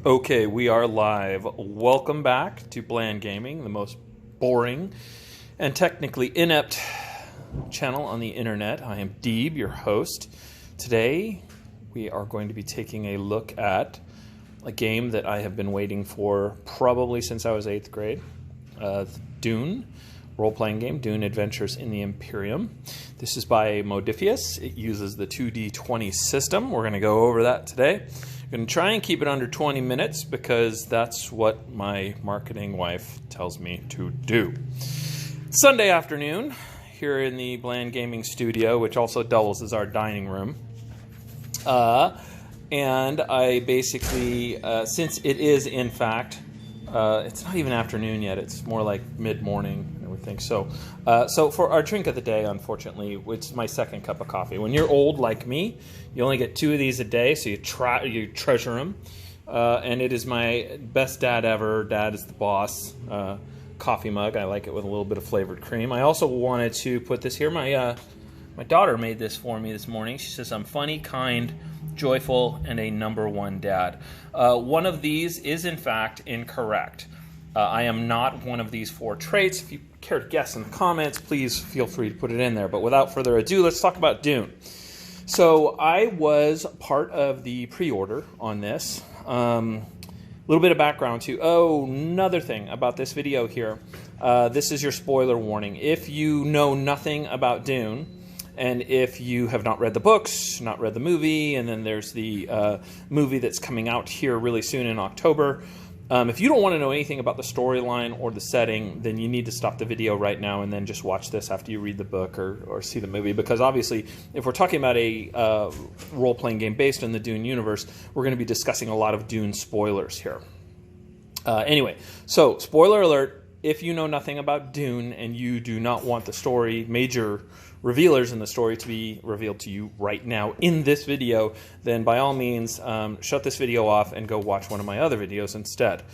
Okay, we are live. Welcome back to Bland Gaming, the most boring and technically inept channel on the internet. I am Deeb, your host. Today, we are going to be taking a look at a game that I have been waiting for probably since I was 8th grade. Dune, role-playing game, Dune Adventures in the Imperium. This is by Modifius. It uses the 2D20 system. We're going to go over that today. I'm going to try and keep it under 20 minutes because that's what my marketing wife tells me to do. Sunday afternoon here in the Bland Gaming studio, which also doubles as our dining room. And I basically, since it is in fact, it's not even afternoon yet, it's more like mid-morning and everything. So for our drink of the day, unfortunately, it's my second cup of coffee. When you're old like me, you only get 2 of these a day, so you treasure them. And it is my best dad ever. Dad is the boss. Coffee mug. I like it with a little bit of flavored cream. I also wanted to put this here. My daughter made this for me this morning. She says, I'm funny, kind, joyful, and a number one dad. One of these is, in fact, incorrect. I am not one of these 4 traits. If you care to guess in the comments, please feel free to put it in there. But without further ado, let's talk about Dune. So I was part of the pre-order on this. A little bit of background too. Oh, another thing about this video here. This is your spoiler warning. If you know nothing about Dune, and if you have not read the books, not read the movie, and then there's the movie that's coming out here really soon in October. If you don't want to know anything about the storyline or the setting, then you need to stop the video right now and then just watch this after you read the book or see the movie. Because obviously, if we're talking about a role-playing game based in the Dune universe, we're going to be discussing a lot of Dune spoilers here. Anyway, so spoiler alert, if you know nothing about Dune and you do not want the story, major revealers in the story to be revealed to you right now in this video, then by all means, shut this video off and go watch one of my other videos instead.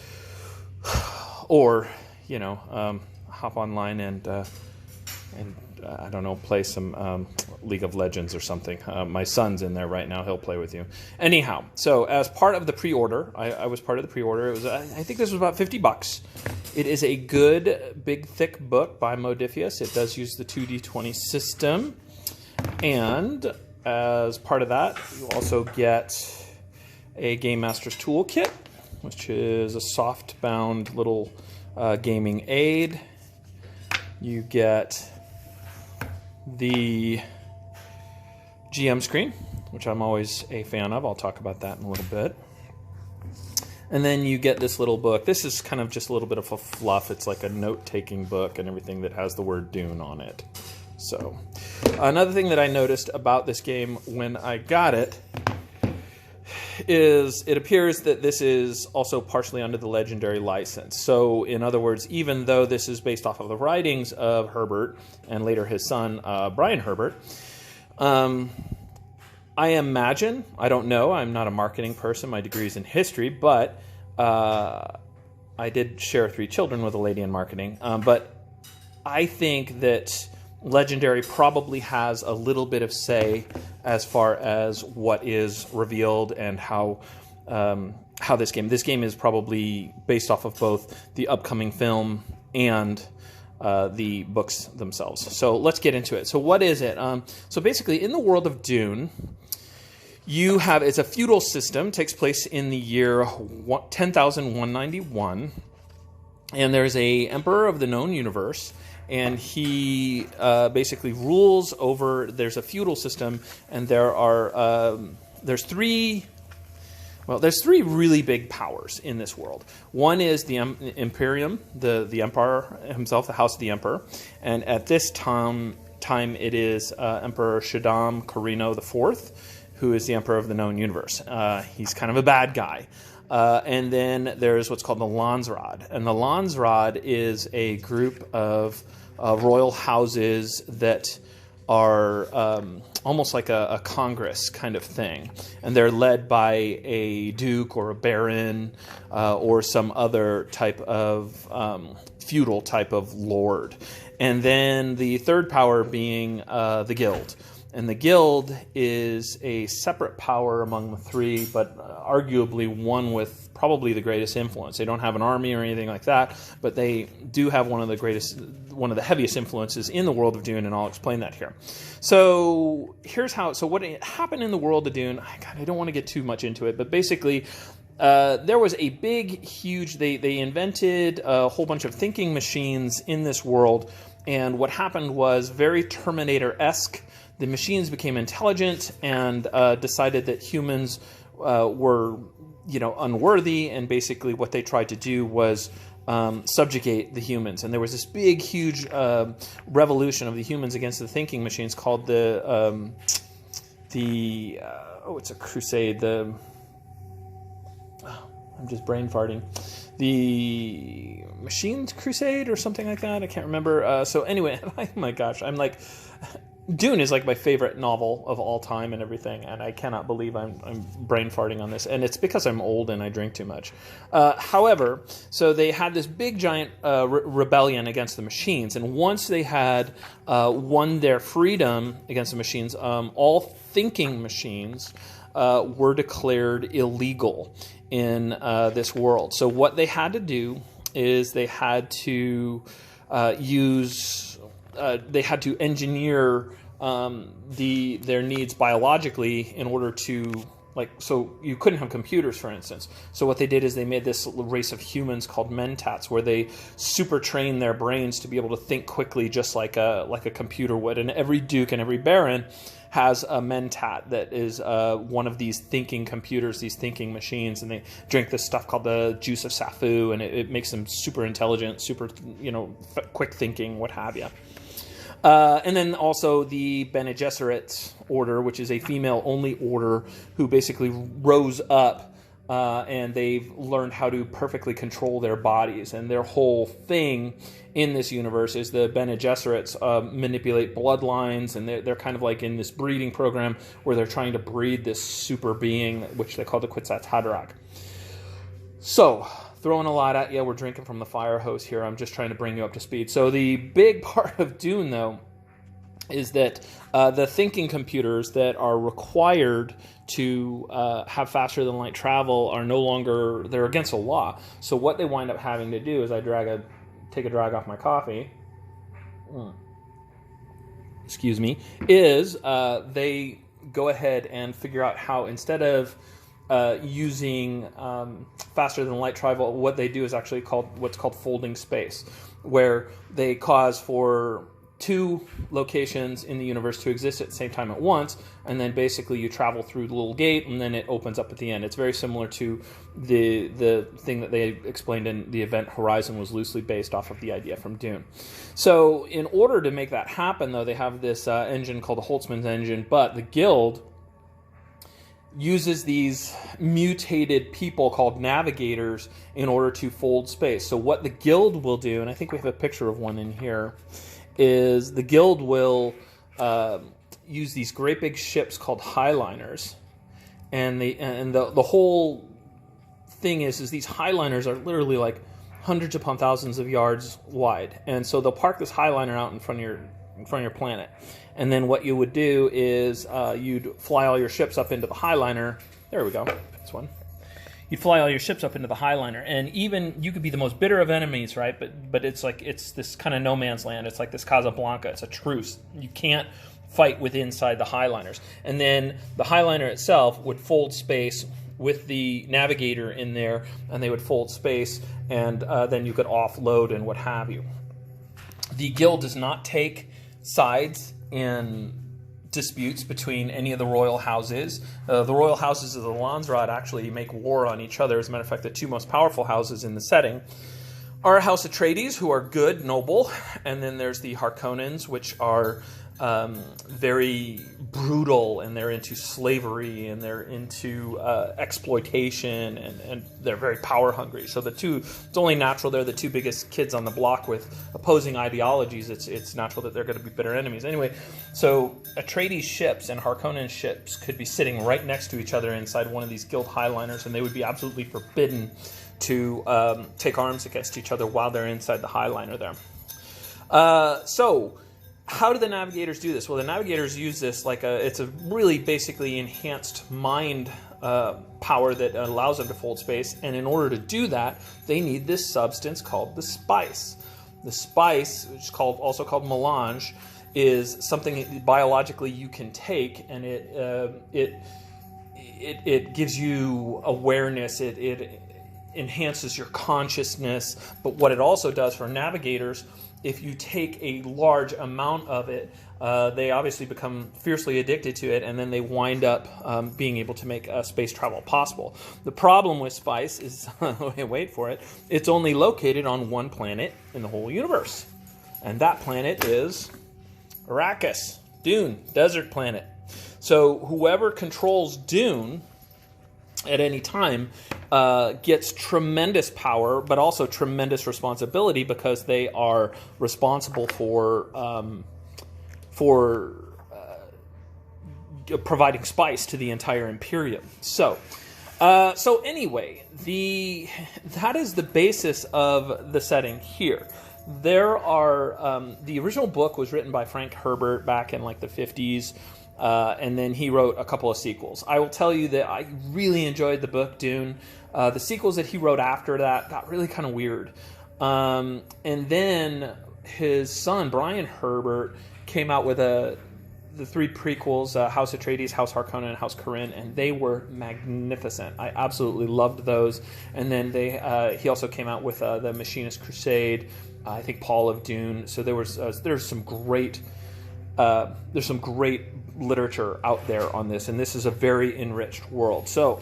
Or, you know, hop online and I don't know, play some League of Legends or something. My son's in there right now. He'll play with you. Anyhow, so as part of the pre-order, I was part of the pre-order. It was, I think this was about $50. It is a good, big, thick book by Modifius. It does use the 2D20 system. And as part of that, you also get a Game Master's Toolkit, which is a soft-bound little gaming aid. You get the GM screen, which I'm always a fan of. I'll talk about that in a little bit. And then you get this little book. This is kind of just a little bit of a fluff. It's like a note-taking book and everything that has the word Dune on it. So, another thing that I noticed about this game when I got it is it appears that this is also partially under the Legendary license. So, in other words, even though this is based off of the writings of Herbert and later his son, Brian Herbert, I imagine, I don't know, I'm not a marketing person, my degree is in history, but I did share 3 children with a lady in marketing. But I think that Legendary probably has a little bit of say as far as what is revealed and how this game is probably based off of both the upcoming film and the books themselves. So let's get into it. So what is it? So basically, in the world of Dune, you have, it's a feudal system, takes place in the year 10,191, and there's a emperor of the known universe, and he basically rules over, there's a feudal system, and there's three really big powers in this world. One is the Imperium, the emperor himself, the House of the Emperor, and at this time it is Emperor Shaddam Corrino IV, who is the emperor of the known universe. He's kind of a bad guy. And then there's what's called the Landsraad. And the Landsraad is a group of royal houses that are almost like a Congress kind of thing. And they're led by a duke or a baron or some other type of feudal type of lord. And then the third power being the guild. And the guild is a separate power among the 3, but arguably one with probably the greatest influence. They don't have an army or anything like that, but they do have one of the heaviest influences in the world of Dune, and I'll explain that here. So here's how. So what happened in the world of Dune? I don't want to get too much into it, but basically, there was a big, huge. They invented a whole bunch of thinking machines in this world, and what happened was very Terminator-esque. The machines became intelligent and decided that humans were, unworthy, and basically what they tried to do was subjugate the humans. And there was this big, huge revolution of the humans against the thinking machines called it's a crusade. I'm just brain farting. The Machines Crusade or something like that. I can't remember. So anyway, oh my gosh, I'm like, Dune is like my favorite novel of all time and everything, and I cannot believe I'm brain farting on this, and it's because I'm old and I drink too much. However, so they had this big giant rebellion against the machines, and once they had won their freedom against the machines, all thinking machines were declared illegal in this world. So what they had to do is they had to engineer their needs biologically in order to, so you couldn't have computers, for instance. So what they did is they made this race of humans called mentats, where they super trained their brains to be able to think quickly, just like a computer would. And every duke and every baron has a mentat that is one of these thinking computers, these thinking machines, and they drink this stuff called the juice of Safu, and it makes them super intelligent, super, quick thinking, what have you. And then also the Bene Gesserit order, which is a female-only order who basically rose up and they've learned how to perfectly control their bodies. And their whole thing in this universe is the Bene Gesserits manipulate bloodlines, and they're kind of like in this breeding program where they're trying to breed this super being, which they call the Kwisatz Haderach. So, throwing a lot at you. We're drinking from the fire hose here. I'm just trying to bring you up to speed. So the big part of Dune, though, is that the thinking computers that are required to have faster than light travel are no longer, they're against the law. So what they wind up having to do is take a drag off my coffee. Excuse me. They go ahead and figure out how, instead of using faster than light travel, what they do is actually what's called folding space, where they cause for two locations in the universe to exist at the same time at once, and then basically you travel through the little gate, and then it opens up at the end. It's very similar to the thing that they explained in the Event Horizon, was loosely based off of the idea from Dune. So in order to make that happen, though, they have this engine called the Holtzman's engine, but the Guild uses these mutated people called navigators in order to fold space. So what the Guild will do, and I think we have a picture of one in here, is the Guild will use these great big ships called highliners, and the whole thing is these highliners are literally like hundreds upon thousands of yards wide, and so they'll park this highliner out in front of your planet, and then what you would do is you'd fly all your ships up into the highliner. There we go. This one. You'd fly all your ships up into the highliner, and even you could be the most bitter of enemies, right? But it's this kind of no man's land. It's like this Casablanca. It's a truce. You can't fight inside the highliners. And then the highliner itself would fold space with the navigator in there, and they would fold space, and then you could offload and what have you. The Guild does not take sides in disputes between any of the royal houses. The royal houses of the Landsraad actually make war on each other. As a matter of fact, the two most powerful houses in the setting are House Atreides, who are good, noble, and then there's the Harkonnens, which are very brutal, and they're into slavery, and they're into exploitation, and they're very power hungry. So it's only natural they're the two biggest kids on the block with opposing ideologies. It's natural that they're going to be bitter enemies. Anyway, so Atreides ships and Harkonnen ships could be sitting right next to each other inside one of these Guild highliners, and they would be absolutely forbidden to take arms against each other while they're inside the highliner there. So how do the navigators do this? Well, the navigators use this it's a really basically enhanced mind power that allows them to fold space. And in order to do that, they need this substance called the spice. The spice, which is also called melange, is something biologically you can take, and it gives you awareness. It enhances your consciousness. But what it also does for navigators, if you take a large amount of it, they obviously become fiercely addicted to it, and then they wind up being able to make space travel possible. The problem with spice is, wait for it, it's only located on one planet in the whole universe. And that planet is Arrakis, Dune, desert planet. So whoever controls Dune at any time gets tremendous power, but also tremendous responsibility, because they are responsible for providing spice to the entire Imperium. So anyway, that is the basis of the setting here. There are the original book was written by Frank Herbert back in like the 50s. And then he wrote a couple of sequels. I will tell you that I really enjoyed the book Dune. The sequels that he wrote after that got really kind of weird. And then his son, Brian Herbert, came out with the three prequels, House Atreides, House Harkonnen, and House Corrin, and they were magnificent. I absolutely loved those. And then he also came out with the Machinist Crusade, I think Paul of Dune. So there's some great literature out there on this, and this is a very enriched world. So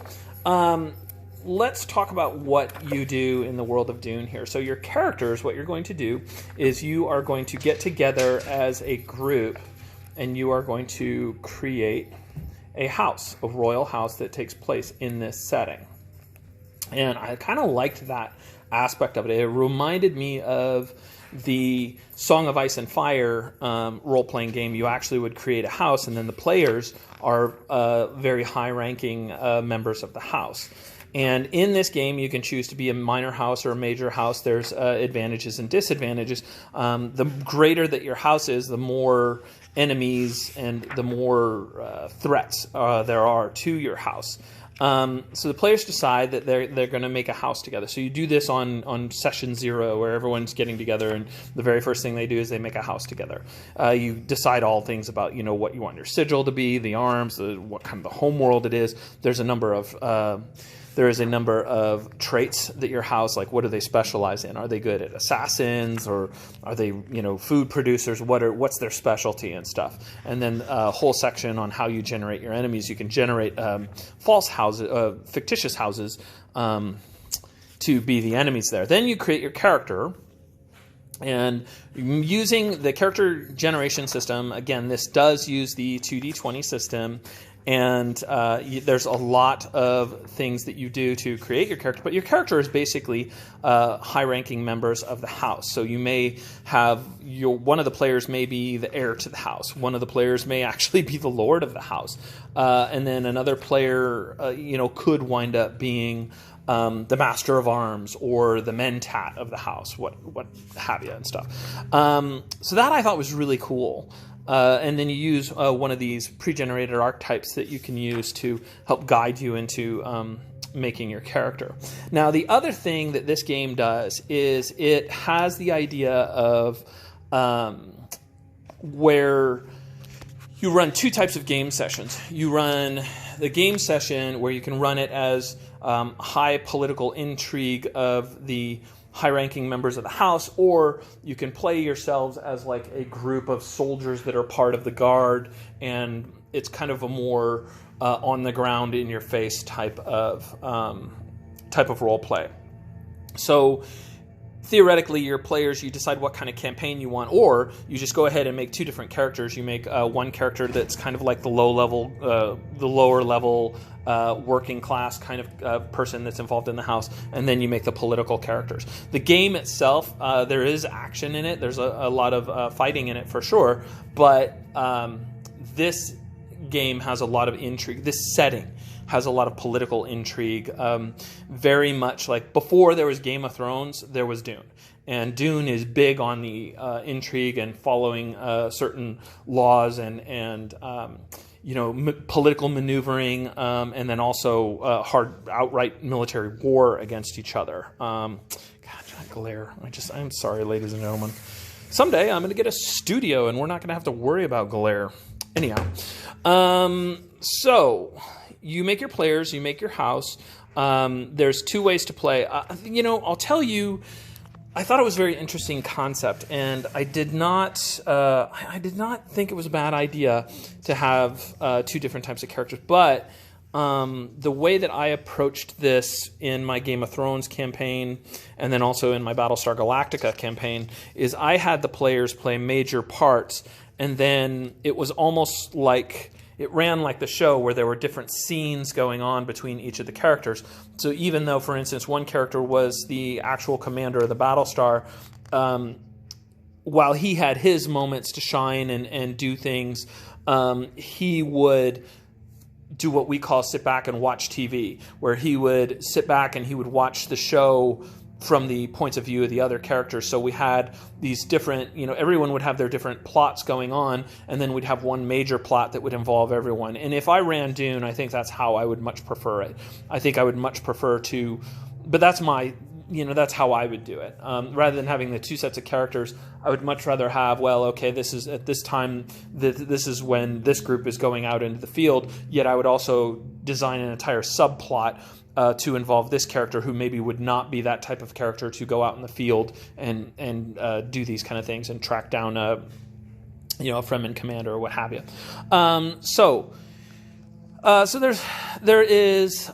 let's talk about what you do in the world of Dune here. So your characters, what you're going to do is you are going to get together as a group, and you are going to create a house, a royal house that takes place in this setting. And I kind of liked that aspect of it. It reminded me of the Song of Ice and Fire role-playing game. You actually would create a house, and then the players are very high-ranking members of the house. And in this game, you can choose to be a minor house or a major house. There's advantages and disadvantages. The greater that your house is, the more enemies and the more threats there are to your house. So the players decide that they're going to make a house together. So you do this on session 0, where everyone's getting together, and the very first thing they do is they make a house together. You decide all things about what you want your sigil to be, the arms, what kind of the home world it is. There's a number of traits that your house, like what do they specialize in? Are they good at assassins, or are they food producers? What's their specialty and stuff? And then a whole section on how you generate your enemies. You can generate false houses, fictitious houses, to be the enemies there. Then you create your character. And using the character generation system, again, this does use the 2d20 system. And there's a lot of things that you do to create your character, but your character is basically high-ranking members of the house. So you may have one of the players may be the heir to the house. One of the players may actually be the lord of the house, and then another player, could wind up being the master of arms or the mentat of the house, what have you, and stuff. So that I thought was really cool. And then you use one of these pre-generated archetypes that you can use to help guide you into making your character. Now, the other thing that this game does is it has the idea of where you run two types of game sessions. You run the game session where you can run it as high political intrigue of the high-ranking members of the house, or you can play yourselves as like a group of soldiers that are part of the guard, and it's kind of a more on the ground, in your face type of role play. So theoretically, your players, you decide what kind of campaign you want, or you just go ahead and make two different characters. You make one character that's kind of like the lower level working class kind of person that's involved in the house, and then you make the political characters. The game itself, there is action in it. There's a lot of fighting in it for sure, but this game has a lot of intrigue. This setting has a lot of political intrigue, very much like before there was Game of Thrones, there was Dune. And Dune is big on the intrigue and following certain laws and political maneuvering, and then also hard outright military war against each other. God, that glare. I'm sorry, ladies and gentlemen. Someday I'm going to get a studio and we're not going to have to worry about glare. Anyhow, so you make your players, you make your house. There's two ways to play. I'll tell you, I thought it was a very interesting concept, and I did not think it was a bad idea to have two different types of characters. But the way that I approached this in my Game of Thrones campaign, and then also in my Battlestar Galactica campaign, is I had the players play major parts, and then it was almost like it ran like the show where there were different scenes going on between each of the characters. So even though, for instance, one character was the actual commander of the Battlestar, while he had his moments to shine and do things, he would do what we call sit back and watch TV, where he would sit back and he would watch the show from the points of view of the other characters. So we had these different, everyone would have their different plots going on, and then we'd have one major plot that would involve everyone. And if I ran Dune, I think that's how I would much prefer it. I think I would much prefer to, but that's that's how I would do it. Rather than having the two sets of characters, I would much rather have, this is at this time, this is when this group is going out into the field, yet I would also design an entire subplot to involve this character who maybe would not be that type of character to go out in the field and do these kind of things and track down a Fremen commander or what have you. So there is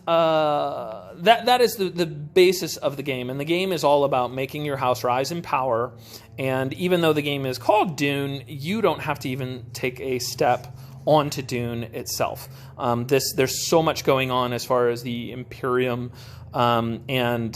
that is the basis of the game, and the game is all about making your house rise in power. And even though the game is called Dune, you don't have to even take a step onto Dune itself. There's so much going on as far as the Imperium and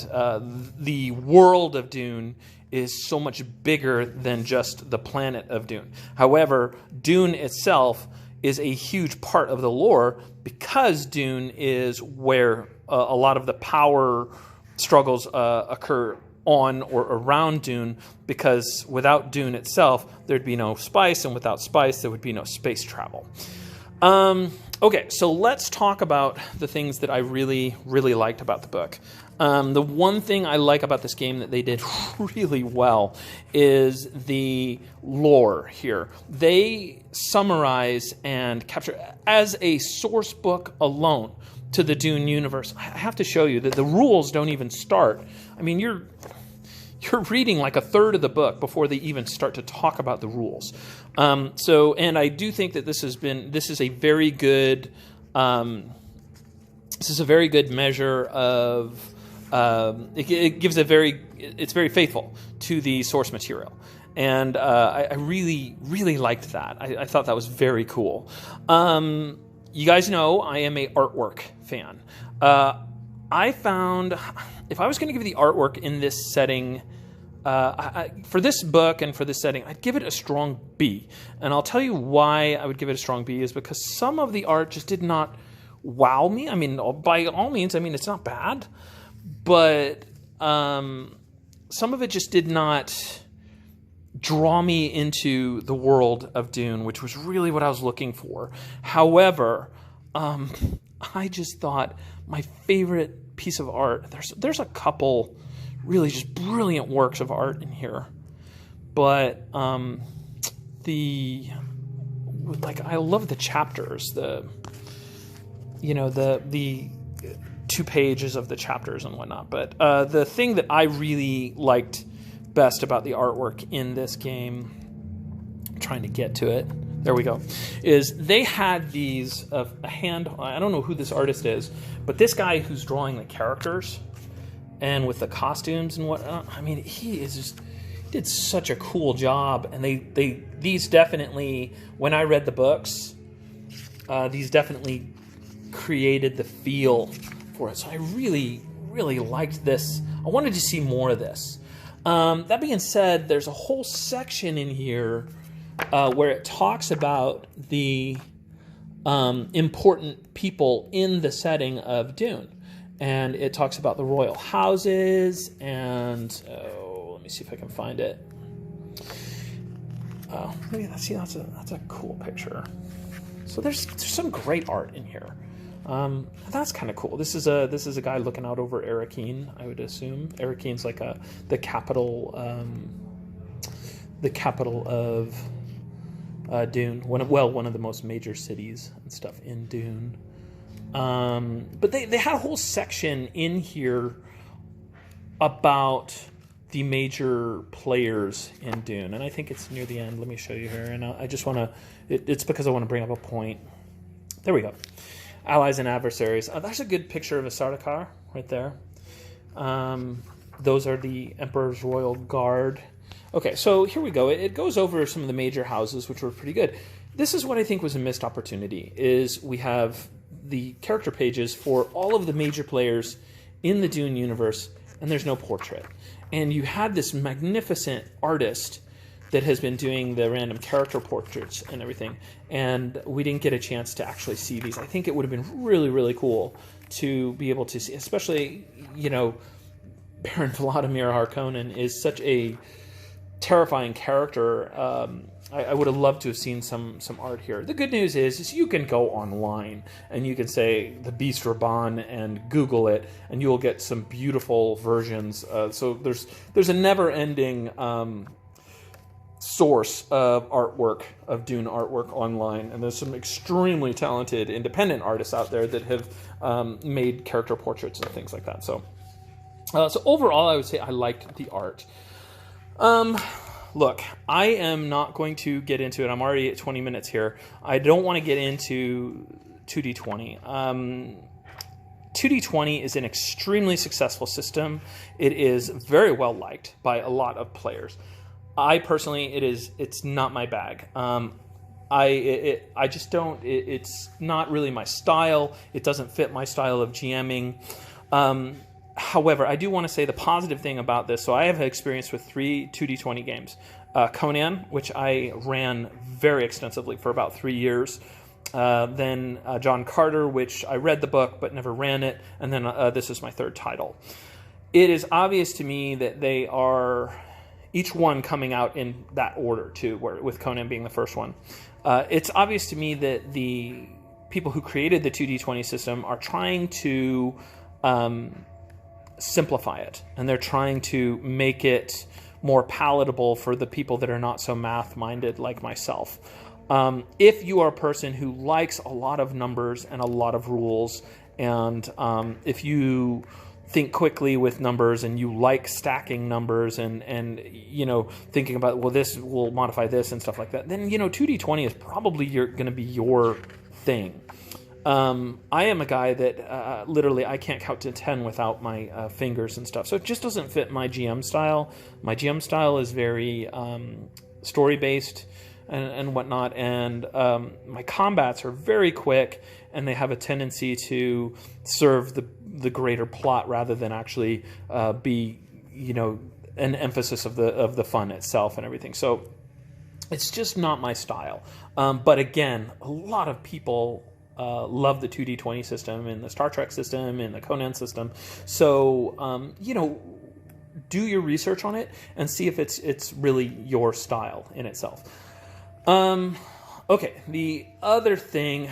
the world of Dune is so much bigger than just the planet of Dune. However, Dune itself is a huge part of the lore because Dune is where a lot of the power struggles occur on or around Dune, because without Dune itself, there'd be no spice, and without spice, there would be no space travel. Okay, so let's talk about the things that I really, really liked about the book. The one thing I like about this game that they did really well is the lore here. They summarize and capture, as a source book alone to the Dune universe. I have to show you that the rules don't even start. I mean, you're reading like a third of the book before they even start to talk about the rules. And I do think that this is a very good measure of, it's very faithful to the source material. And I really, really liked that. I thought that was very cool. You guys know I am a artwork fan. I found, if I was going to give the artwork in this setting, for this book and for this setting, I'd give it a strong B. And I'll tell you why I would give it a strong B is because some of the art just did not wow me. I mean, by all means, it's not bad. But some of it just did not draw me into the world of Dune, which was really what I was looking for. However, I just thought my favorite piece of art, there's a couple really just brilliant works of art in here, but I love the chapters, the 2 pages of the chapters and whatnot. But the thing that I really liked best about the artwork in this game, I'm trying to get to it, there we go, is they had these a hand. I don't know who this artist is, but this guy who's drawing the characters and with the costumes and whatnot, he did such a cool job. And these definitely, when I read the books, these definitely created the feel for it. So I really, really liked this. I wanted to see more of this. That being said, there's a whole section in here where it talks about the important people in the setting of Dune. And it talks about the royal houses and, let me see if I can find it. Maybe that's a cool picture. So there's some great art in here. That's kind of cool. This is a guy looking out over Arrakis, I would assume. Arrakis like the capital of Dune. One of the most major cities and stuff in Dune. But they had a whole section in here about the major players in Dune, and I think it's near the end. Let me show you here, and I just want to. It's because I want to bring up a point. There we go. Allies and adversaries. That's a good picture of a Sardaukar right there. Those are the Emperor's Royal Guard. Okay, so here we go. It goes over some of the major houses, which were pretty good. This is what I think was a missed opportunity, is we have the character pages for all of the major players in the Dune universe, and there's no portrait. And you had this magnificent artist that has been doing the random character portraits and everything, and we didn't get a chance to actually see these. I think it would have been really, really cool to be able to see, especially, Baron Vladimir Harkonnen is such a terrifying character. I would have loved to have seen some art here. The good news is you can go online and you can say the Beast Raban and Google it, and you will get some beautiful versions. So there's a never-ending source of artwork, of Dune artwork online, and there's some extremely talented independent artists out there that have made character portraits and things like that. So overall, I would say I liked the art. Look, I am not going to get into it. I'm already at 20 minutes here. I don't want to get into 2D20. 2D20 is an extremely successful system. It is very well liked by a lot of players. I personally, it's not my bag. I just don't. It's not really my style. It doesn't fit my style of GMing. However, I do want to say the positive thing about this. So I have experience with 3 2D20 games. Conan, which I ran very extensively for about 3 years. Then John Carter, which I read the book but never ran it. And then this is my 3rd title. It is obvious to me that they are each one coming out in that order too, with Conan being the first one. It's obvious to me that the people who created the 2D20 system are trying to simplify it, and they're trying to make it more palatable for the people that are not so math-minded like myself. If you are a person who likes a lot of numbers and a lot of rules, and if you think quickly with numbers and you like stacking numbers and thinking about, well, this will modify this and stuff like that, then 2D20 is probably going to be your thing. I am a guy that literally I can't count to 10 without my fingers and stuff. So it just doesn't fit my GM style. My GM style is very story-based and whatnot. And my combats are very quick, and they have a tendency to serve the greater plot rather than actually be, an emphasis of the fun itself and everything. So it's just not my style. But again, a lot of people love the 2D20 system and the Star Trek system and the Conan system. So, do your research on it and see if it's really your style in itself. Okay, the other thing,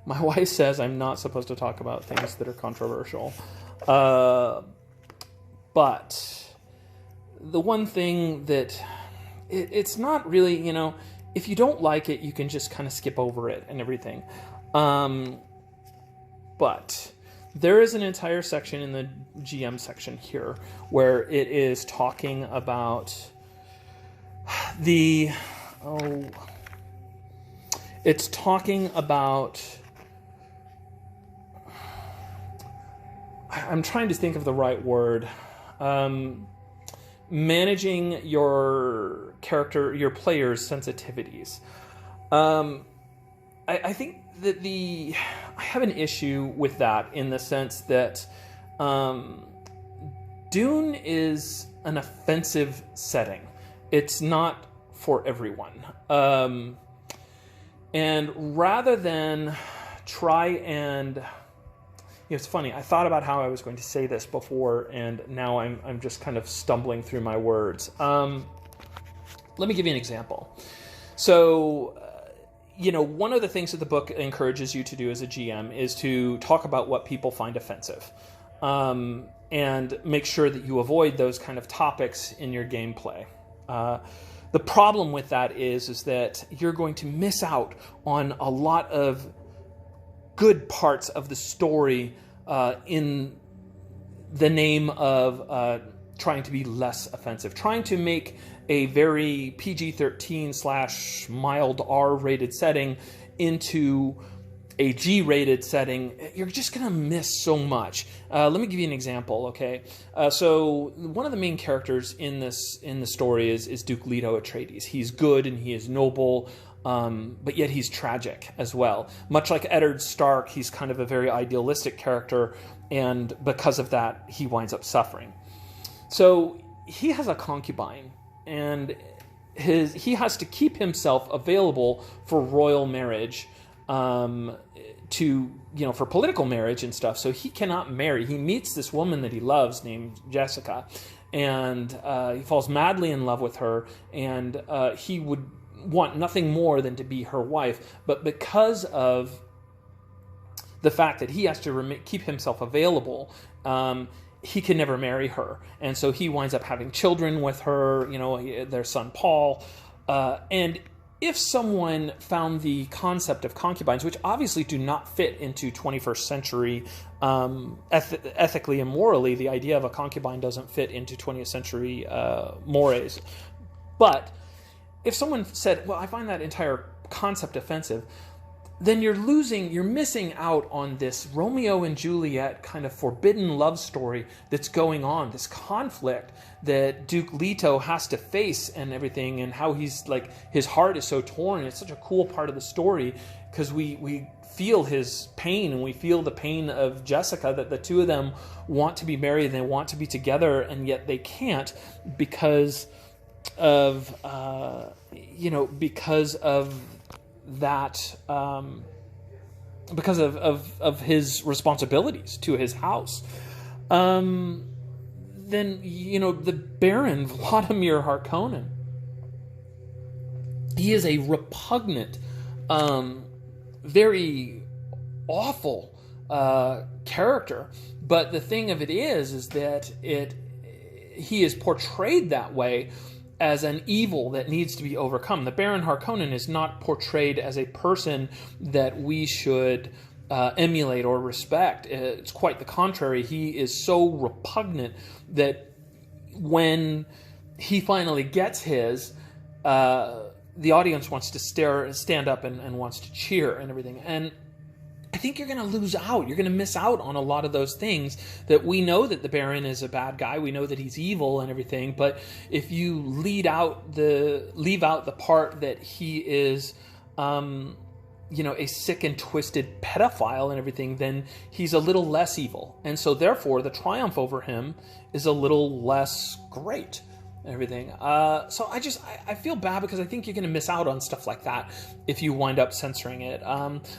my wife says I'm not supposed to talk about things that are controversial. But the one thing that it's not really, if you don't like it, you can just kind of skip over it and everything. But there is an entire section in the GM section here where it is talking about it's talking about, I'm trying to think of the right word, managing your character, your players' sensitivities. I think that I have an issue with that in the sense that Dune is an offensive setting. It's not for everyone. And rather than try and... It's funny, I thought about how I was going to say this before, and now I'm just kind of stumbling through my words. Let me give you an example. So, one of the things that the book encourages you to do as a GM is to talk about what people find offensive, and make sure that you avoid those kind of topics in your gameplay. The problem with that is that you're going to miss out on a lot of good parts of the story in the name of trying to be less offensive, trying to make a very PG-13 / mild R-rated setting into a G-rated setting. You're just going to miss so much. Let me give you an example, okay? So one of the main characters in the story is Duke Leto Atreides. He's good and he is noble, but yet he's tragic as well. Much like Eddard Stark, he's kind of a very idealistic character, and because of that, he winds up suffering. So he has a concubine, and he has to keep himself available for royal marriage, for political marriage and stuff. So he cannot marry. He meets this woman that he loves named Jessica, and he falls madly in love with her, and he would want nothing more than to be her wife. But because of the fact that he has to keep himself available, he can never marry her. And so he winds up having children with her, their son Paul. And if someone found the concept of concubines, which obviously do not fit into 21st century ethically and morally, the idea of a concubine doesn't fit into 20th century mores. But if someone said, well, I find that entire concept offensive, then you're missing out on this Romeo and Juliet kind of forbidden love story that's going on, this conflict that Duke Leto has to face and everything, and how he's like, his heart is so torn. It's such a cool part of the story because we feel his pain, and we feel the pain of Jessica, that the two of them want to be married and they want to be together, and yet they can't because of that, because of his responsibilities to his house. Then the Baron Vladimir Harkonnen, he is a repugnant, very awful character. But the thing of it is that he is portrayed that way as an evil that needs to be overcome. The Baron Harkonnen is not portrayed as a person that we should emulate or respect. It's quite the contrary. He is so repugnant that when he finally gets his, the audience wants to stand up and wants to cheer and everything. And I think you're going to lose out. You're going to miss out on a lot of those things that we know that the Baron is a bad guy. We know that he's evil and everything. But if you leave out the part that he is, a sick and twisted pedophile and everything, then he's a little less evil. And so therefore the triumph over him is a little less great. Everything. So I feel bad because I think you're going to miss out on stuff like that if you wind up censoring it.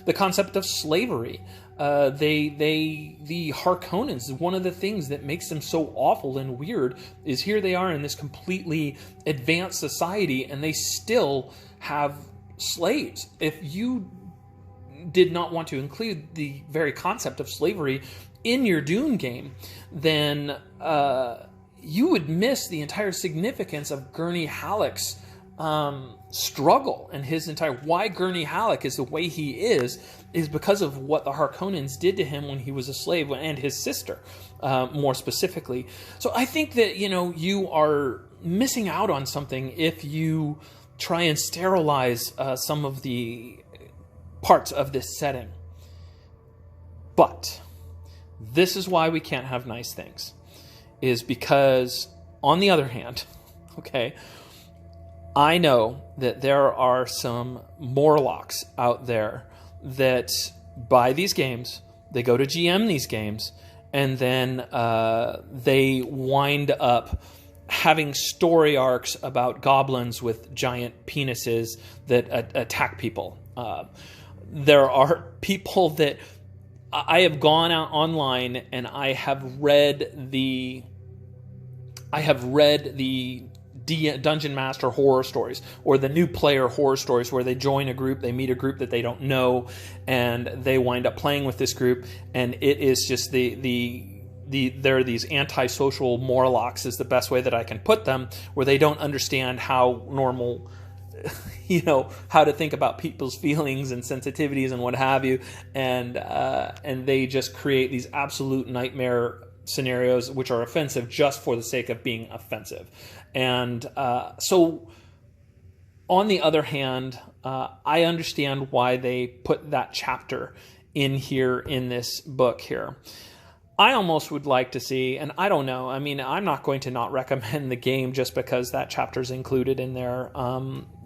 The concept of slavery. The Harkonnens, one of the things that makes them so awful and weird is here they are in this completely advanced society and they still have slaves. If you did not want to include the very concept of slavery in your Dune game, then you would miss the entire significance of Gurney Halleck's struggle and his entire... Why Gurney Halleck is the way he is because of what the Harkonnens did to him when he was a slave, and his sister, more specifically. So I think that, you are missing out on something if you try and sterilize some of the parts of this setting. But this is why we can't have nice things. Is because, on the other hand, okay, I know that there are some Morlocks out there that buy these games, they go to GM these games, and then they wind up having story arcs about goblins with giant penises that attack people. There are people that... I have gone out online and I have read the dungeon master horror stories, or the new player horror stories, where they join a group, they meet a group that they don't know, and they wind up playing with this group, and it is just there are these antisocial Morlocks, is the best way that I can put them, where they don't understand how normal, how to think about people's feelings and sensitivities and what have you, and they just create these absolute nightmare scenarios which are offensive just for the sake of being offensive. And so on the other hand, I understand why they put that chapter in here in this book here. I almost would like to see, and I don't know, I mean, I'm not going to not recommend the game just because that chapter's included in there.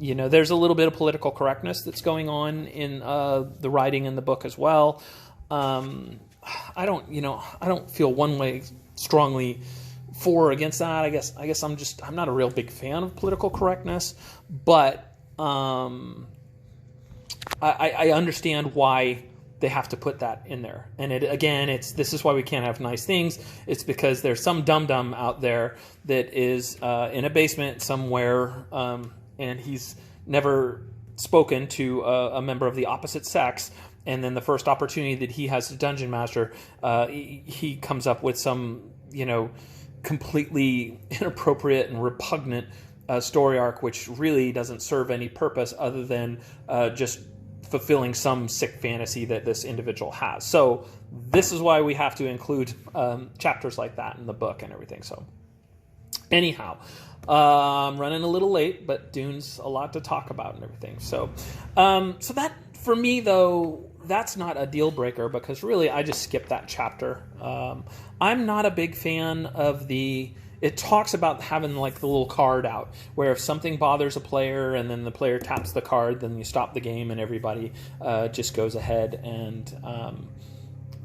There's a little bit of political correctness that's going on in the writing in the book as well. I don't feel one way strongly for or against that. I guess I'm not a real big fan of political correctness, but I understand why they have to put that in there. And this is why we can't have nice things. It's because there's some dum-dum out there that is in a basement somewhere, and he's never spoken to a member of the opposite sex. And then the first opportunity that he has to dungeon master, he comes up with some, completely inappropriate and repugnant story arc, which really doesn't serve any purpose other than just fulfilling some sick fantasy that this individual has. So this is why we have to include chapters like that in the book and everything. So anyhow, I'm running a little late, but Dune's a lot to talk about and everything. So that, for me, though, that's not a deal breaker, because really I just skipped that chapter. I'm not a big fan of it talks about having like the little card out, where if something bothers a player and then the player taps the card, then you stop the game and everybody just goes ahead and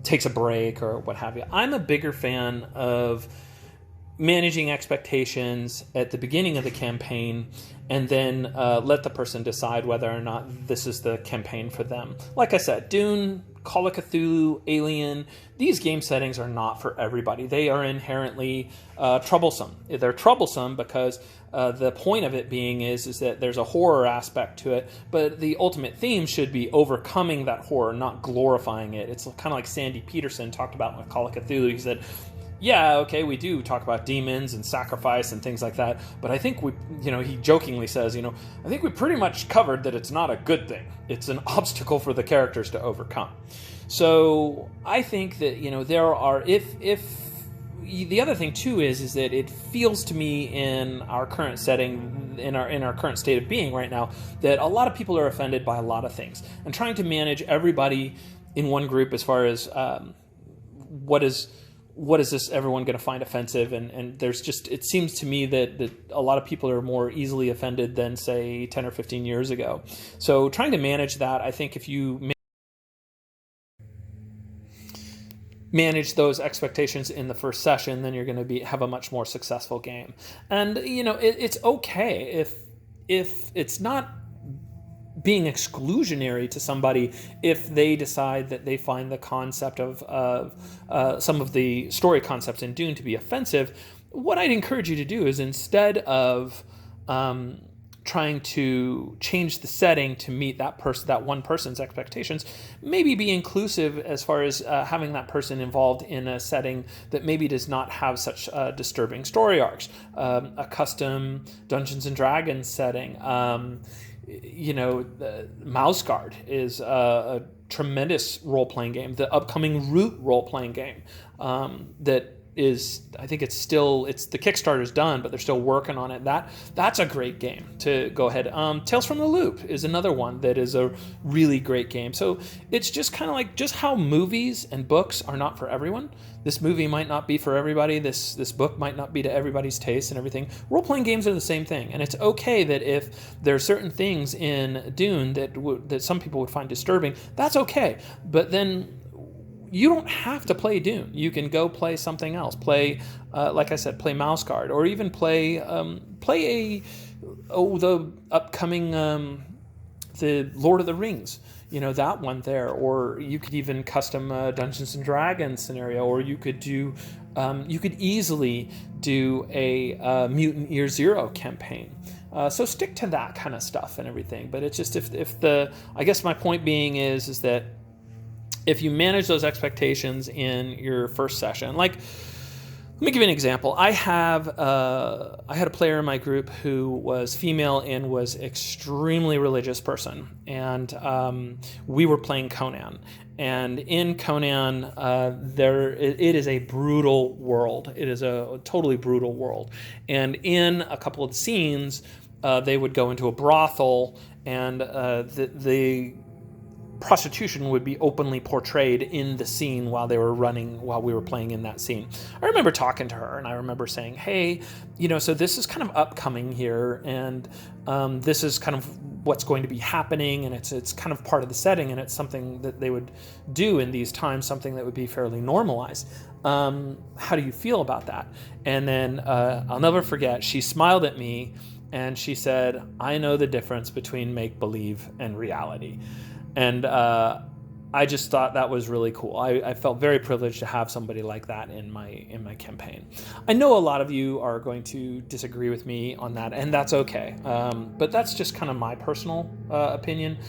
takes a break or what have you. I'm a bigger fan of managing expectations at the beginning of the campaign, and then let the person decide whether or not this is the campaign for them. Like I said, Dune, Call of Cthulhu, Alien, these game settings are not for everybody. They are inherently troublesome. They're troublesome because the point of it being is that there's a horror aspect to it, but the ultimate theme should be overcoming that horror, not glorifying it. It's kind of like Sandy Peterson talked about with Call of Cthulhu. He said, yeah, okay, we do talk about demons and sacrifice and things like that, but I think he jokingly says, I think we pretty much covered that it's not a good thing. It's an obstacle for the characters to overcome. So I think that, there are, if the other thing too is that it feels to me in our current setting, in our current state of being right now, that a lot of people are offended by a lot of things, and trying to manage everybody in one group as far as what is this everyone going to find offensive, and there's just, it seems to me that a lot of people are more easily offended than, say, 10 or 15 years ago. So trying to manage that, I think if you manage those expectations in the first session, then you're going to have a much more successful game. And it's okay if it's not being exclusionary to somebody if they decide that they find the concept of some of the story concepts in Dune to be offensive. What I'd encourage you to do is, instead of trying to change the setting to meet that one person's expectations, maybe be inclusive as far as having that person involved in a setting that maybe does not have such disturbing story arcs. A custom Dungeons and Dragons setting. The Mouse Guard is a tremendous role-playing game. The upcoming Root role-playing game that is, I think it's the Kickstarter's done, but they're still working on it. That's a great game to go ahead. Tales from the Loop is another one that is a really great game. So it's just kind of like just how movies and books are not for everyone. This movie might not be for everybody. This book might not be to everybody's taste and everything. Role-playing games are the same thing, and it's okay that if there are certain things in Dune that some people would find disturbing, that's okay. But then you don't have to play Dune. You can go play something else. Play, like I said, play Mouse Guard, or even play the upcoming the Lord of the Rings. That one there. Or you could even custom Dungeons and Dragons scenario, or you could do you could easily do a Mutant Year Zero campaign. So stick to that kind of stuff and everything. But it's just I guess my point being is that if you manage those expectations in your first session, like, let me give you an example. I had a player in my group who was female and was extremely religious person, and we were playing Conan. And in Conan, it is a brutal world. It is a totally brutal world. And in a couple of scenes, they would go into a brothel, and the prostitution would be openly portrayed in the scene while we were playing in that scene. I remember talking to her, and I remember saying, hey, so this is kind of upcoming here, and this is kind of what's going to be happening, and it's kind of part of the setting, and it's something that they would do in these times, something that would be fairly normalized. How do you feel about that? And then I'll never forget, she smiled at me, and she said, I know the difference between make-believe and reality. And I just thought that was really cool. I felt very privileged to have somebody like that in my campaign. I know a lot of you are going to disagree with me on that, and that's okay. But that's just kind of my personal opinion.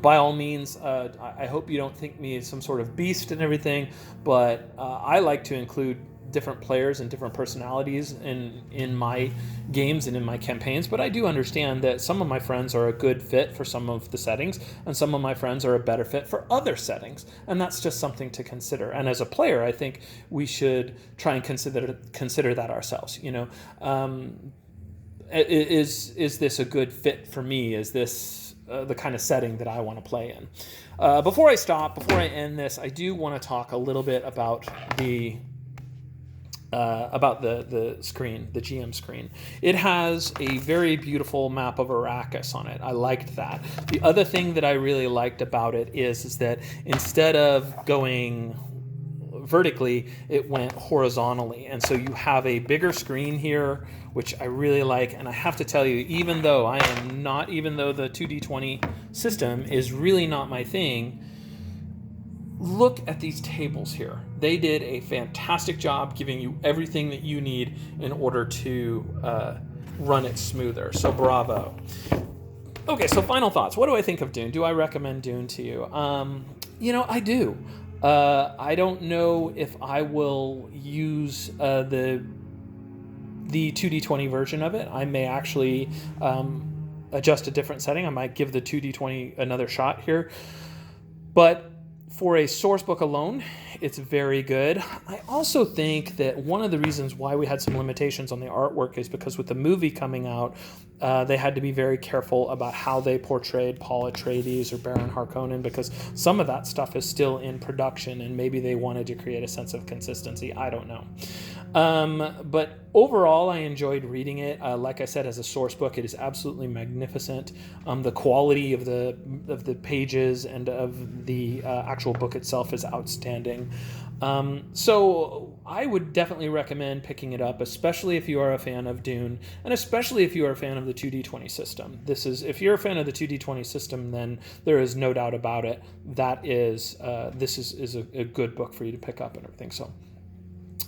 By all means, I hope you don't think me as some sort of beast and everything, but I like to include different players and different personalities in my games and in my campaigns, but I do understand that some of my friends are a good fit for some of the settings, and some of my friends are a better fit for other settings, and that's just something to consider. And as a player, I think we should try and consider that ourselves. Is this a good fit for me? Is this the kind of setting that I want to play in? Before I end this, I do want to talk a little bit about the screen, the GM screen. It has a very beautiful map of Arrakis on it. I liked that. The other thing that I really liked about it is that instead of going vertically, it went horizontally. And so you have a bigger screen here, which I really like. And I have to tell you, even though the 2D20 system is really not my thing, look at these tables here. They did a fantastic job giving you everything that you need in order to run it smoother. So bravo. Okay, so final thoughts. What do I think of Dune? Do I recommend Dune to you? I do. I don't know if I will use the 2D20 version of it. I may actually adjust a different setting. I might give the 2D20 another shot here. But for a source book alone, it's very good. I also think that one of the reasons why we had some limitations on the artwork is because with the movie coming out, they had to be very careful about how they portrayed Paul Atreides or Baron Harkonnen, because some of that stuff is still in production, and maybe they wanted to create a sense of consistency. I don't know. But overall, I enjoyed reading it. Like I said, as a source book, it is absolutely magnificent. The quality of the pages and of the actual book itself is outstanding. So I would definitely recommend picking it up, especially if you are a fan of Dune, and especially if you are a fan of the 2D20 system. If you're a fan of the 2D20 system, then there is no doubt about it. This is a good book for you to pick up and everything. So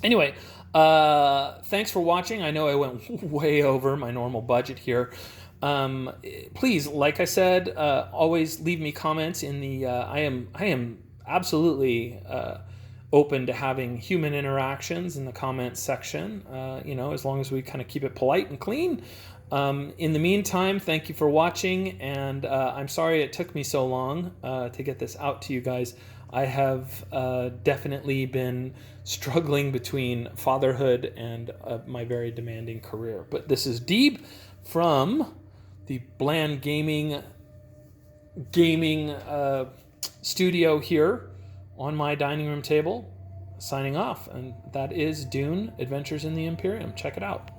anyway, thanks for watching. I know I went way over my normal budget here. Please, like I said, always leave me comments in the. I am absolutely open to having human interactions in the comments section. As long as we kind of keep it polite and clean. In the meantime, thank you for watching, and I'm sorry it took me so long to get this out to you guys. I have definitely been struggling between fatherhood and my very demanding career. But this is Deeb from the Bland Gaming studio here on my dining room table, signing off. And that is Dune: Adventures in the Imperium. Check it out.